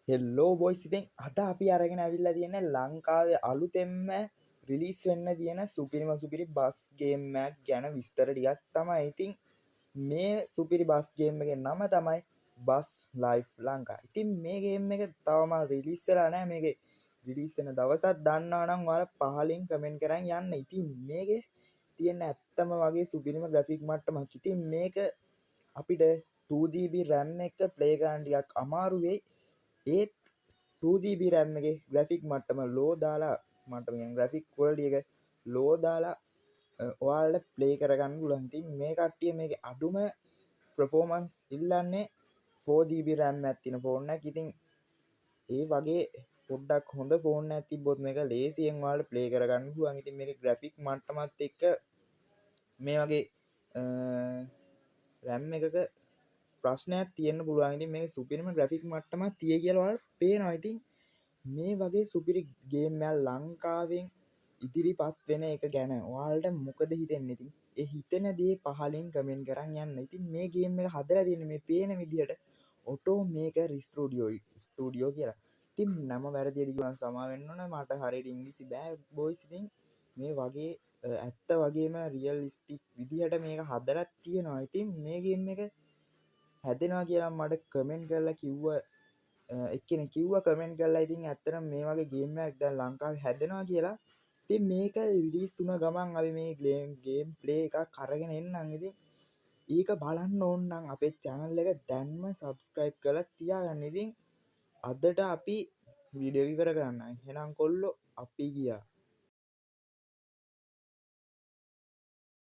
හෙල්ලෝ boys, ඉතින් අද අපි අරගෙන ඇවිල්ලා තියෙන්නේ ලංකාවේ අලුතෙන්ම රිලීස් වෙන්න තියෙන සුපිරි බස් ගේම් එකක් ගැන විස්තර ටිකක් තමයි. ඉතින් මේ සුපිරි බස් ගේම් එකේ නම තමයි බස් ලයිෆ් ලංකා. ඉතින් මේ ගේම් එක තවම රිලීස් වෙලා නැහැ. මේකේ රිලීස් වෙන දවසක් දන්නවා නම් ඔයාලා පහලින් කමෙන්ට් කරන් යන්න. ඉතින් මේකේ තියෙන ඇත්තම වගේ සුපිරිම ග්‍රැෆික් මට්ටමක්. ඉතින් මේක අපිට 2GB RAM එක ප්ලේ කරන්න ටිකක් අමාරු වෙයි. ඒත් 2GB RAM එකේ ග්‍රැෆික් මට්ටම ලෝ දාලා ග්‍රැෆික් ක්වොලිටි එක ලෝ දාලා ඔයාලට ප්ලේ කරගන්න පුළුවන්. ඉතින් මේ කට්ටිය මේකේ අඩුම performance ඉල්ලන්නේ 4GB RAM එකක් තියෙන ෆෝන් එකක්. ඉතින් ඒ වගේ පොඩ්ඩක් හොඳ ෆෝන් එකක් තිබ්බොත් මේක ලේසියෙන් ඔයාලට ප්ලේ කරගන්න පුළුවන්. ඉතින් මේකේ ග්‍රැෆික් මට්ටමත් එක්ක මේ වගේ RAM එකක ප්‍රශ්නයක් තියෙන්න පුළුවන්. ඉතින් මේක සුපිරිම ග්‍රැෆික් මට්ටමක් තියෙයි කියලා ඔයාලට පේනවා. ඉතින් මේ වගේ සුපිරි ගේම් එකක් ලංකාවෙන් ඉදිරිපත් වෙන එක ගැන ඔයාලට මොකද හිතෙන්නේ? ඉතින් ඒ හිතෙන දේ පහලින් කමෙන්ට් කරන් යන්න. ඉතින් මේ ගේම් එක හදලා තියෙන්නේ මේ පේන විදිහට ඔටෝ මේකර් ස්ටුඩියෝ කියලා. ඉතින් නම වැරදියට කිව්වනම් සමා වෙන්න ඕන. මට හරියට ඉංග්‍රීසි බෑ බොයිස්. ඉතින් මේ වගේ ඇත්ත වගේම රියලිස්ටික් විදිහට මේක හදලා තියෙනවා. ඉතින් මේ ගේම් එක හැදෙනවා කියලා මට කමෙන්ට් කරලා එක්කෙනෙක් කිව්වා කමෙන්ට් කරලා. ඉතින් ඇත්තටම මේ වගේ ගේම් එකක් දැන් ලංකාවේ හැදෙනවා කියලා. ඉතින් මේක රිලීස් වුණ ගමන් අපි මේ ගේම් ප්ලේ එකක් අරගෙන එන්නම්. ඉතින් ඒක බලන්න ඕන නම් අපේ channel එක දැන්ම subscribe කරලා තියාගන්න. ඉතින් අදට අපි වීඩියෝ ඉවර කරන්න. එහෙනම් කොල්ලෝ අපි ගියා.